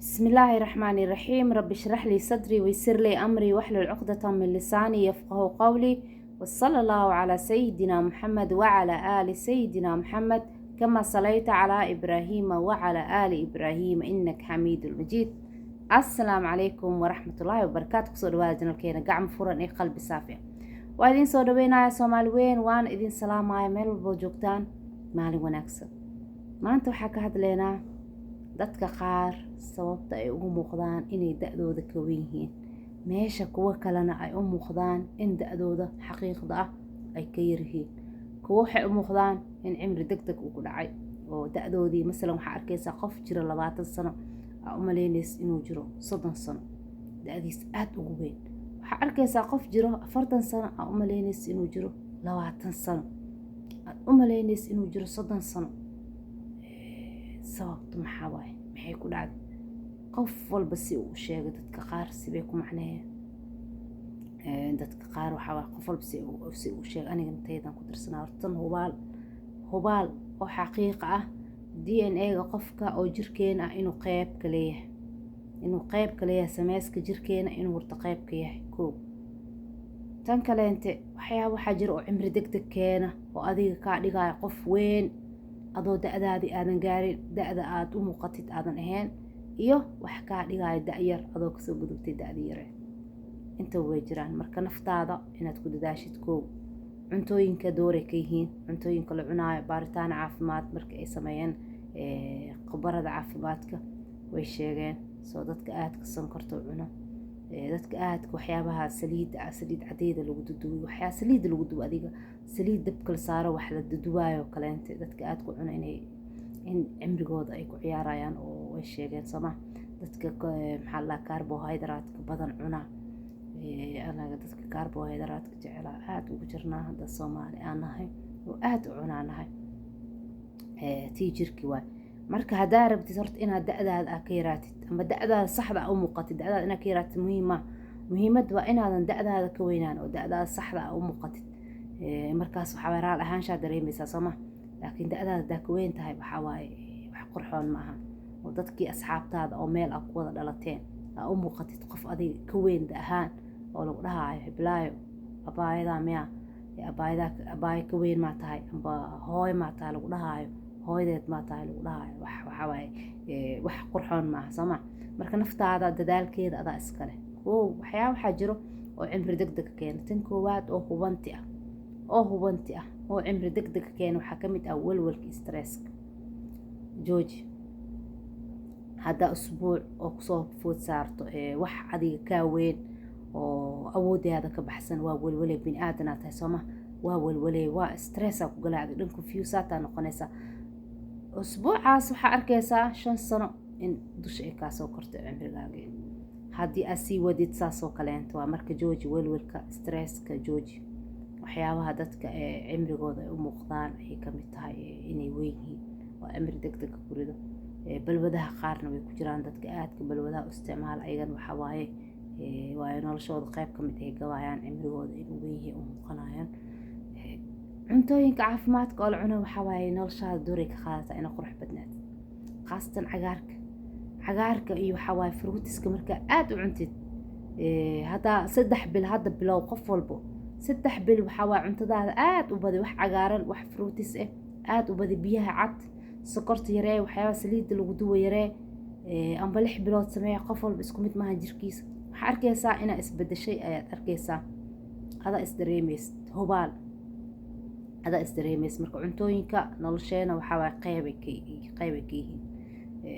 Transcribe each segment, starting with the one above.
بسم الله الرحمن الرحيم. رب اشرح لي صدري ويسر لي أمري واحلل عقدة من لساني يفقه قولي، وصلى الله على سيدنا محمد وعلى آل سيدنا محمد كما صليت على إبراهيم وعلى آل إبراهيم إنك حميد مجيد. السلام عليكم ورحمة الله وبركاته. kusoo dhawaada janalkeena gacmo furan ee qalbi saafi. waa idin soo dhaweynaya Soomaali weyn, waan idin salaamaya meel walbo joogtaan. maalin wanaagsan. maanta waxaa ka hadlaynaa dadka qaar sababta ay ugu muuqdaan inay da'dooda ka weyn yihiin, meesha kuwa kalena ay u muuqdaan in da'dooda xaqiiqda ah ay ka yar yihiin. kuwa waxay u muuqdaan in cimri degdeg ugu dhacay oo da'doodii masalan waxaa arkaysaa qof jira 20 sano aa u malaynaysa inuu jiro 30 sano, da'diis aad ugu weyn. waxaa arkaysaa qof jiro 40 sano aa u malaynaysa inuu jiro 20 sano, aad u malaynaysa inuu jiro 30 sano. sababtu maxaa waaye? maxay ku dhacday? qof walba si uu sheegay, dadka qaar sibay ku macneeyeen, dadka qaar waxaa waaye qof walba si uu sheegay. aniga intaydan ku tirsanaa hortan hubaal oo xaqiiqa ah DNA-ga qofka oo jirkeena ah inuu qayb ka leeyahay sameyska jirkeena inuu warta qayb ka yahay. tan kaleente waxaa jira oo cimri degdeg keena oo adiga kaa dhigaya qof weyn adoo da'daadii aadan gaarin, da'da aad u muuqatid aadan ahayn, iyo wax kaa dhigaya da'yar adoo kasoo gudubtay da'dii yare. inta way jiraan. marka naftaada inaad ku dadaashid. cuntooyinka dooray ka yihiin, cuntooyinka la cunaayo. baaritaan caafimaad marka ay sameeyeen khubarada caafimaadka way sheegeen soo dadka aadka sonkorta cuno, dadka aadka waxyaabaha saliid cadeeda lagu dudubo, waxyaa saliid lagu dubo, adiga saliid dabka la saaro wax la dudubayo kaleente, dadka aad ku cuna in cimrigooda ay ku ciyaarayaan oo way sheegeen sama. dadka maxaa la carbohydrate badan cuna, anaga dadka carbohydrate jecel aad ugu jirnaa hadda Soomaali aan nahay oo aad u cunaanahay tii jirki waay. marka hadaa rabtid horta inaad da'daada ka yaraatid ama da'daada saxda u muuqatid, da'daada inaad ka yaraatid muhiimad waa inaadan da'daada ka weynaan oo da'daada saxda u muuqatid. markaas waxaa raal ahaanshaa dareemaysaa sooma. laakiin da'daada ka weyn tahay waxaa waaye wax qurxoon ma aha. oo dadkii asxaabtaada oo meel aad ku wada dhalateen aa u muuqatid qof adiga ka weyn ahaan oo lagu dhahaayo hiblaayo abaayada miya abaaya ka weyn maa tahay amba hooy maa tahay lagu dhahaayo, hooyadeed maa tahay lagu dhahaayo. waxaa waaye wax qurxoon maaha sooma. marka naftaada dadaalkeeda adaa iskale. waxaa jiro oo cimri degdeg keena. tan koowaad oo hubanti ah oo cimri degdeg keena waxaa ka mid ah walwalka stresska. jooji hadda usbuuc oo kusoo food saarto wax adiga kaa weyn oo awoodaada ka baxsan, waa walwalay. bini aadanaad tahay sooma, waa walwalay, waa stressa ku galaacday, dhan confused noqonaysa. usbuucaas waxaa arkaysaa 5 sano in dusha ay kaasoo kortay cimrigaaga. haddii aad sii wadid saasoo kaleento waa. marka jooji walwalka, stresska jooji. waxyaabaha dadka cimrigooda ay u muuqdaan ayay ka mid tahay inay weyn yihiin oo cimri degdeg ku rido. balwadaha qaarna way ku jiraan, dadka aadka balwadaha u isticmaala ayagan waxaa waaye noloshooda qayb ka mid ay gawaayaan cimrigooda inuu weyn yahay u muuqanayaan. cuntooyinka caafimaadka oo la cuno waxaa waaye noloshaada dooray ka qaadataa inay qurux badnaatid, khaasatan cagaarka iyo waxaa waaye fruutiska. marka aad u cuntid haddaa 3 bil hadda bilow qof walbo 3 bil waxaa waaye cuntadaada aad u badi wax cagaaran, wax fruutis aad u badi. biyaha cad, sokorta yaree, waxyaabaha saliidda lagu dubo yaree. amba 6 bilood sameeya. qof walba isku mid maaha jirkiisa. waxaa arkaysaa inaa isbedeshay ayaad arkaysaa, adaa isdareemaysid. hubaal adaa isdareemaysid. marka cuntooyinka nolosheena waxaa waaye qaybay ka yihiin.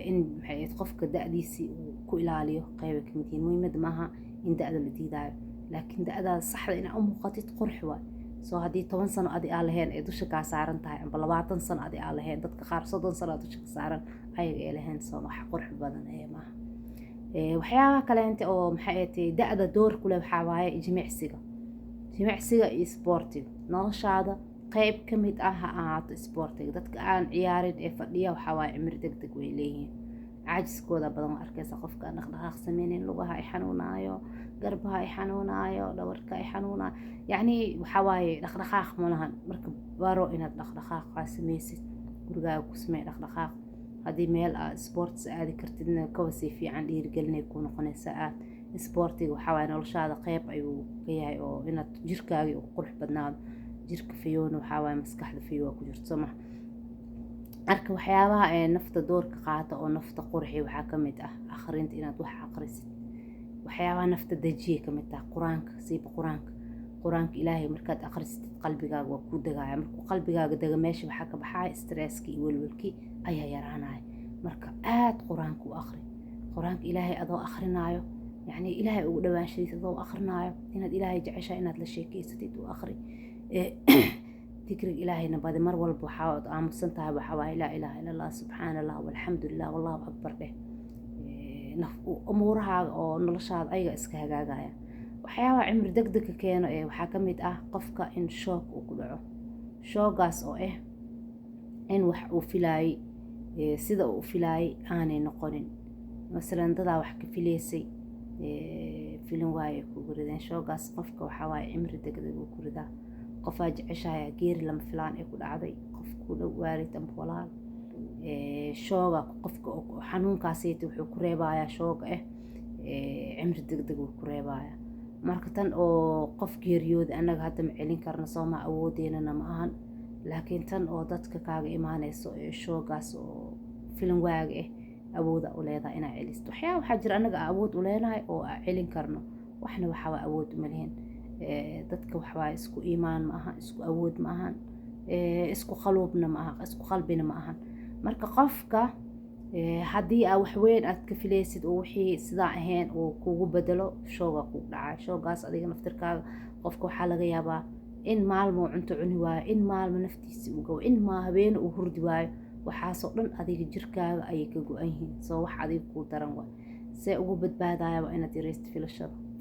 in maxay qofka da'diisii uu ku ilaaliyo qaybay ka mid yihiin. muhiimad maaha in da'da la diidaayo, laakiin da'daada saxda inaa u muuqatid qurux waay. soo haddii 10 sano adi aa lahayn ee dusha kaa saaran tahay amba 20 sano adi aa lahayn, dadka qaar 30 sano dusha ka saaran ayaga ay lahayn, soo wax qurux badan maaha. waxyaabaha kaleente oo maxay tahay da'da door ku leh waxaa waaye jimicsiga iyo isboortiga. noloshaada qayb ka mid ah ha ahaato isboortiga. dadka aan ciyaarin ee fadhiya waxaa waaye cimri degdeg way leeyihiin. caajiskooda badan waa arkaysa qofka aan dhaqdhaqaaq sameynin, lugaha ay xanuunaayo, garbaha ay xanuunaayo, dhabarka ay xanuunaayo. yacni waxaa waaye dhaqdhaqaaq ma lahan. marka baro inaad dhaqdhaqaaq sameysid, gurigaaga ku samee dhaqdhaqaaq. haddii meel aad sports aadi kartidna kawasii fiican dhiirigelinay ku noqonaysaa aad sportiga waxaa waaye noloshaada qeyb ayuu ka yahay oo inaad jirkaagii u qurux badnaado jirka fayoona waxaa waaye maskaxda fayo ku jirto soo maha marka waxyaabaha ee nafta doorka qaata oo nafta qurxi waxaa ka mid ah akhrinta inaad wax akhrisid waxyaabaha nafta dejiye ka mid ah qur-aanka siiba qur-aanka ilaahay markaad akhrisatid qalbigaaga waa ku degaya markuu qalbigaaga dega meesha waxaa ka baxaya stresskii iyo welwelkii ayaa yaraanaya marka aad qur-aanka u akhri qur-aanka ilaahay adoo akhrinaayo yacni ilaahay ugu dhawaanshadiisa adoo akhrinaayo inaad ilaahay jeceshahay inaad la sheekeysatid u akhri dikriga ilaahayna badi mar walba waxaad aamusan tahay waxaa waaye laa ilaaha ila allah subxaana allah walxamdulilah wallahu akbar dheh umuurahaaga oo noloshaada ayaga iska hagaagaya waxyaabaha cimri degdega keeno waxaa ka mid ah qofka in shoog uu ku dhaco shoogaas oo ah in wax uu filaayey sida uu filaayey aanay noqonin masalan dadaa wax ka filaysay filin waaye kugu rideen shoogaas qofka waxaa waaye cimri degdeg uu ku ridaa qofaa jeceshahaya geeri lama filaan ee ku dhacday qof ku dhow waalid amba walaal shooga qofka xanuunkaasayta wuxuu ku reebayaa shooga cimri degdeg uu ku reebayaa marka tan oo qof geeriyooda annaga hadda ma celin karna sooma awoodeenana ma ahan laakiin tan oo dadka kaaga imaanayso shoogaas oo filin waaga awooda u leedahay inaa celisto waxyaaba waxaa jira annaga awood u leenahay oo aan celin karno waxna waxaa awood uma lihin dadka waxbaa isku iimaan ma aha isku awood ma ahan isku qaluubna ma aha isku qalbina ma ahan marka qofka haddii aa waxweyn aad ka filaysid oo wixii sidaa ahayn uu kugu bedelo shooga kugu dhacay shoogaas adiga naftirkaaga qofka waxaa laga yaabaa in maalmo cunto cuni waayo in maalmo naftiisi uu gawo in habeene uu hurdi waayo waxaasoo dhan adiga jirkaaga ayay ka go-an yihiin soo wax adiga kuu daran waay see ugu badbaadaya waa inaad yaraysid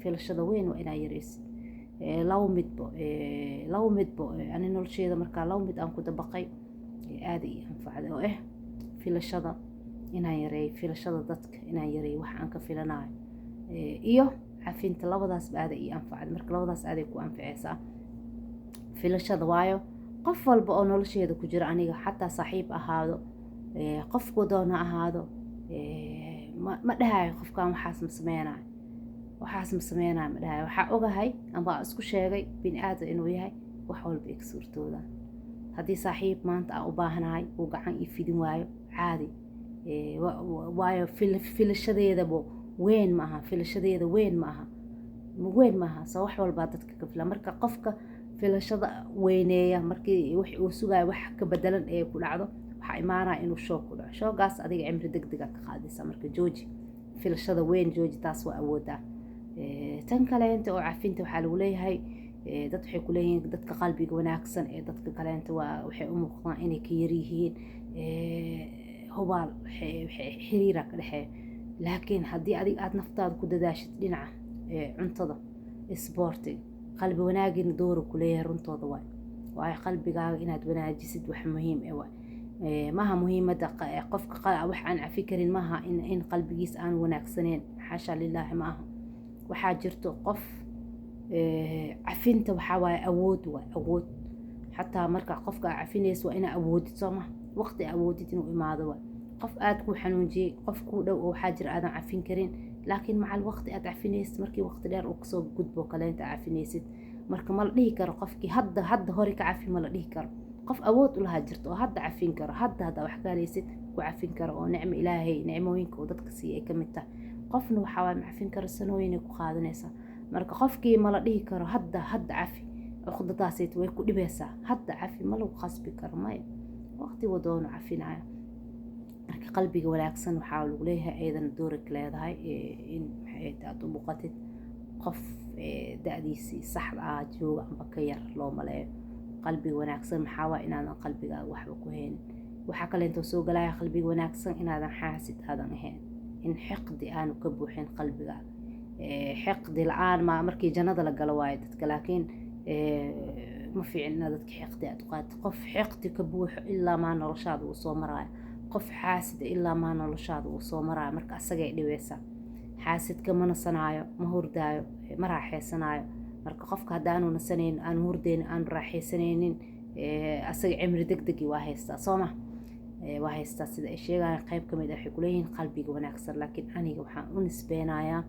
filashada weyn waa inaad yaraysid labo midbo ani nolosheeda markaa 2 mid aan ku dabaqay aada ii anfacday oo filashada inaan yareeyo filashada dadka inaan yareeyo wax aan ka filanayo iyo cafinta labadaas aada ii anfacday marka labadaas aaday ku anfacaysaa filashada waayo qof walba oo nolosheeda ku jira aniga xataa saaxiib ahaado qofku doona ahaado ma dhahayo qofkan waxaas ma sameynayo ma dhahayo waxaa ogahay amba isku sheegay bini aadam inuu yahay wax walba iga suurtooda haddii saaxiib maanta aan u baahanahay uu gacan ii fidin waayo caadi waayo filashadeedaba weyn ma aha weyn ma aha soo wax walbaa dadka ka fila marka qofka filashada weyneeya markii wix uu sugayo wax ka bedelan ee ku dhacdo waxaa imaanaya inuu shoog ku dhaco shoogaas adiga cimri degdega ka qaadaysa marka jooji filashada weyn jooji taas waa awoodaa tan kaleenta oo cafinta waxaa lagu leeyahay dad waxay ku leeyihiin dadka qalbiga wanaagsan ee dadka kaleenta waxay u muuqdaan inay ka yaryihiin hubaal xiriira ka dhexeeya laakiin haddii adiga aada naftaada ku dadaashid dhinaca cuntada isboortiga qalbi wanaagina doora ku leeyahay runtooda waayo qalbigaaga inaad wanaajisid wax muhiim waay maaha muhiimada qofka wax aan cafi karin maaha in qalbigiis aan wanaagsaneyn xaasha lilaahi ma aha waxaa jirto qof cafinta waxaa waaye awood xataa marka qofka aa cafinaysa waa inaa awoodid soo maha waqti awoodid inuu imaado waay qof aad kuu xanuunjiyey qof kuu dhow oo waxaa jira aadan cafin karin laakiin macal waqti aad cafinaysid markii waqti dheer uu kasoo gudbo kaleenta cafinaysid marka ma la dhihi karo qofkii hadda hore ka cafi ma la dhihi karo qof awood u lahaa jirto oo hadda cafin karo hadda wax ka helaysid ku cafin karo oo nicmo ilaahay nicmooyinka oo dadka siiya ay ka mid tahay qofna waxaa waay macafin karo sanooyinay ku qaadanaysaa marka qofkii ma la dhihi karo hadda cafi cuqdadaasayt way ku dhibaysaa hadda cafi ma lagu qasbi karo maya waqti wadoono cafinaya marka qalbiga wanaagsan waxaa lagu leeyahay aydan doorig leedahay in aad u muuqatid qof da'diisii saxda ah jooga amba ka yar loo maleeyo qalbiga wanaagsan maxaa waa inaadan qalbigaaga waxba ku haynin waxaa kale intoo soo galaya qalbiga wanaagsan inaadan xaasid aadan ahayn in xiqdi aanu ka buuxin qalbigaaga xiqdi la-aan ma markii jannada la galo waayo dadka laakiin ma fiicna dadka xiqdi aad u qaatid qof xiqdi ka buuxo ilaa maa noloshaada uu soo maraayo qof xaasida ilaa maa noloshaada uu soo maraayo marka asagay dhibaysaa xaasidka ma nasanaayo ma hurdaayo ma raaxaysanaayo marka qofka haddaanu nasanaynin aanu hurdaynin aanu raaxaysanaynin asaga cimri degdegi waa haystaa soo ma waa haystaa sida ay sheegayaan qayb ka mid ah waxay ku leeyihiin qalbiga wanaagsan laakiin aniga waxaan u nisbeynayaa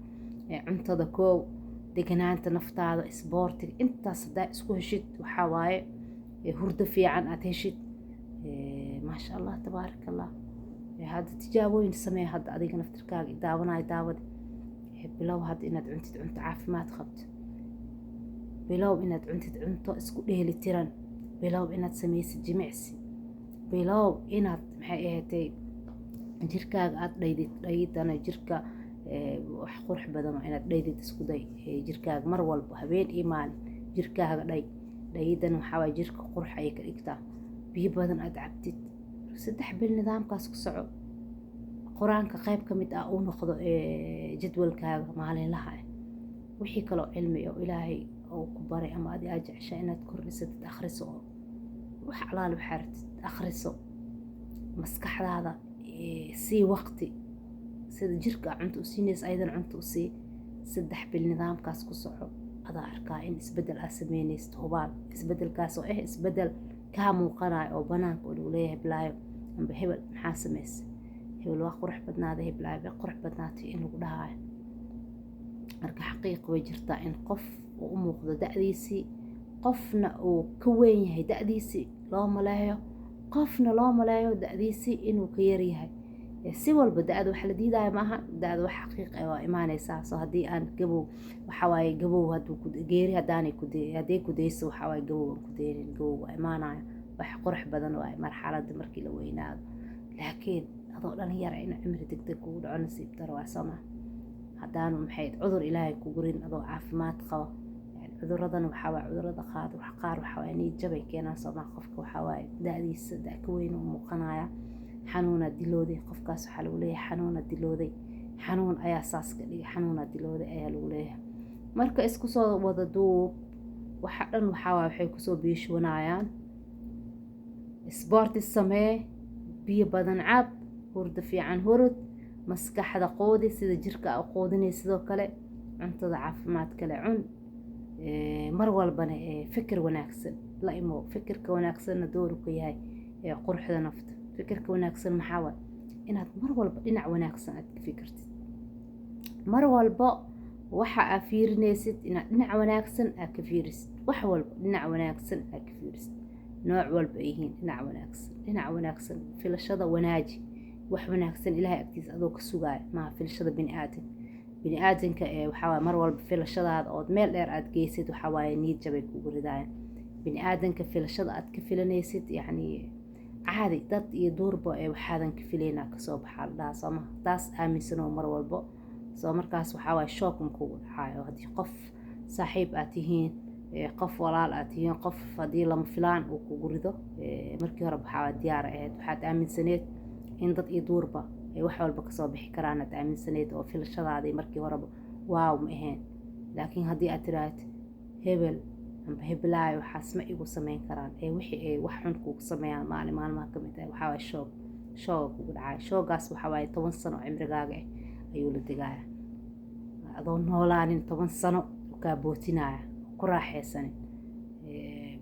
cuntada koow deganaanta naftaada isboortiga intaas haddaa isku heshid waxaa waaye hurdo fiican aad heshid maasha allah tabaaraka allah hadda tijaabooyin samee hadda adiga naftirkaaga daawanayo daawada bilow hadda inaad cuntid cunto caafimaad qabto bilow inaad cuntid cunto isku dheeli tiran bilow inaad samaysid jimicsi bilow inaad maxay ahaatay jirkaaga aad dhaydid dhaydana jirka wax qurux badan oo inaad dhaydid isku day jirkaaga mar walba habeen iyo maalin jirkaaga dhaydan waxaa waaye jirka qurux ayay ka dhigtaa biyo badan aad cabtid 3 bil nidaamkaas ku soco quraanka qayb ka mid ah uu noqdo jadwalkaaga maalinlaha ah wixii kale oo cilmi oo ilaahay oo ku baray ama aad jeceshahay inaad kordhisatid akhriso wax alaal waxaad akhriso maskaxdaada si waqti sida jirka cunto u siinaysa aydan cunto u sii 3 bil nidaamkaas ku soco adaa arkaa in isbedel aad sameynaysid hubaal isbedelkaas oo isbedel kaa muuqanayo oo banaanka oo lagu leeyahay bilaayo amba hebel maxaa samaysa hebel waa qurux badnaaday heblaay bay qurux badnaatay in lagu dhahayo marka xaqiiq way jirtaa in qof uu u muuqdo da'diisii qofna uu ka weyn yahay da'diisii loo maleeyo qofna loo maleeyo da'diisii inuu ka yar yahay si walba da'da wax la diidaayo maaha da'da wax xaqiiq ah waa imaanaysaa soo haddii aan gabow waxaa waaye gabow hadduu geeri haddaanay haddii ku dayso waxaa waaye gabow aan ku daynin gabow waa imaanayo wax qurux badan waaye marxaladda markii la weynaado laakiin adoo dhalinyara in cimri degdeg kugu dhaco nasiib daro waa soo maa haddaanu maxay cudur ilaahay ku gurin adoo caafimaad qabo cuduradan waxaa waaye cudurada qaar waxaa waaye niyad jabay keenaan soo maa qofka waxaa waaye da'diisa da' ka weyn u muuqanaya xanuuna dilooday qofkaas waxaa lagu leeyahay xanuuna dilooday xanuun ayaa saas ka dhigay xanuuna dilooday ayaa lagu leeyahay marka isku soo wada duub waxa dhan waxaa waaye waxay kusoo biishwanayaan isboorti samee biyo badan cab hurdo fiican hurud maskaxda qoodi sida jirka u qoodinay sidoo kale cuntada caafimaad kale cun mar walbana fikir wanaagsan la imo fikirka wanaagsanna door ku yahay quruxda nafta fikirka wanaagsan maxaa waaye inaad mar walba dhinac wanaagsan aad ka fikirtid mar walba waxa aad fiirinaysid inaad dhinac wanaagsan aad ka fiirisid wax walba dhinac wanaagsan aad ka fiirisid nooc walba ay yihiin dhinac wanaagsan filashada wanaaji wax wanaagsan ilaahay agtiisa adoo ka sugaayo maaha filashada bini'aadanka waxaa waaye mar walba filashadaada ood meel dheer aad geysid waxaa waaye niyad jabay kugu ridaayaan bini'aadanka filashada aad ka filanaysid yacni caadi dad iyo duurba waxaadan ka filaynaa kasoo baxaa la dhahaa sooma taas aaminsanoo mar walbo soo markaas waxaa waaye shook makugu dhacaayo haddii qof saaxiib aad tihiin qof walaal aad tihiin qof haddii lama filaan uu kugu rido markii hore waxaa waaye diyaara ahayd waxaad aaminsaneed in dad iyo duurba ay wax walba kasoo bixi karaan aad aaminsaneed oo filashadaadii markii horeba waaw ma ahayn laakiin haddii aad tiraahd hebel amba heblaay waxaas ma igu samayn karaan wixii ay wax xun kugu sameeyaan maalmaha ka mid ah waxaa waaye shoog kugu dhacay shoogaas waxaa waaye 10 sano cimrigaaga ayuu la degaaya adoo noolaanin 10 sano kaa bootinaya ku raaxaysanin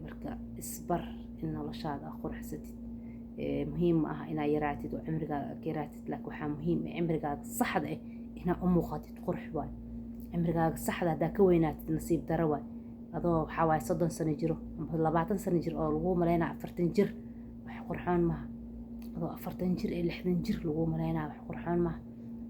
marka isbar in noloshaada quruxsatid muhiim ma aha inaad yaraatid oo cimrigaaga aad yaraatid laakiin waxaa muhiim ah cimrigaaga saxda ah inaad u muuqatid qurux waay cimrigaaga saxda haddaa ka weynaatid nasiib daro waay adoo waxaa waaye 30 sano jiro amba 20 sano jir oo lagu maleynaa 40 jir wax qurxoon maaha adoo 40 jir 60 jir lagu maleynaa wax qurxoon maaha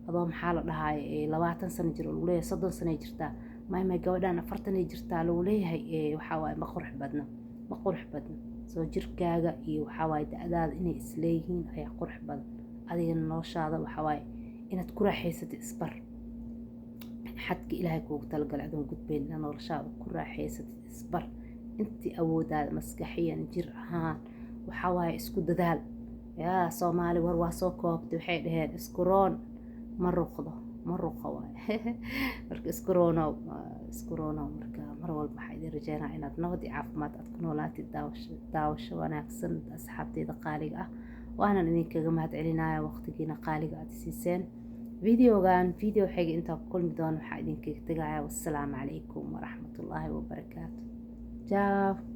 adoo maxaa la dhahaay 20 sano jir oo lagu leeyahay 30 sano jirtaa maay gabadhaan 40 jirtaa lagu leeyahay waxaa waaye ma qurux badna soo jirkaaga iyo waxaa waaye da'daada inay isleeyihiin ayaa qurux badan adigana noloshaada waxaa waaye inaad ku raaxaysatid isbar xadka ilaahay kuugu talagalay adoon gudbayn inaad noloshaada ku raaxaysatid isbar intii awoodaada maskaxiyan jir ahaan waxaa waaye isku dadaal yaa soomaali war waa soo koobtay waxay dhaheen isku roon ma ruqo waaye marka isku roonow marka mar walba waxaa idin rajeynaa inaad nabad iyo caafimaad aad ku noolaatid daawasho wanaagsan asxaabteyda qaaliga ah waanan idinkaga mahad celinaya waqtigiina qaaliga aad siiseen videogan video xiga intaa ku kulmi doono waxaa idinkaga tegaya wassalaamu calaykum waraxmatullaahi wabarakaatu. Ciao.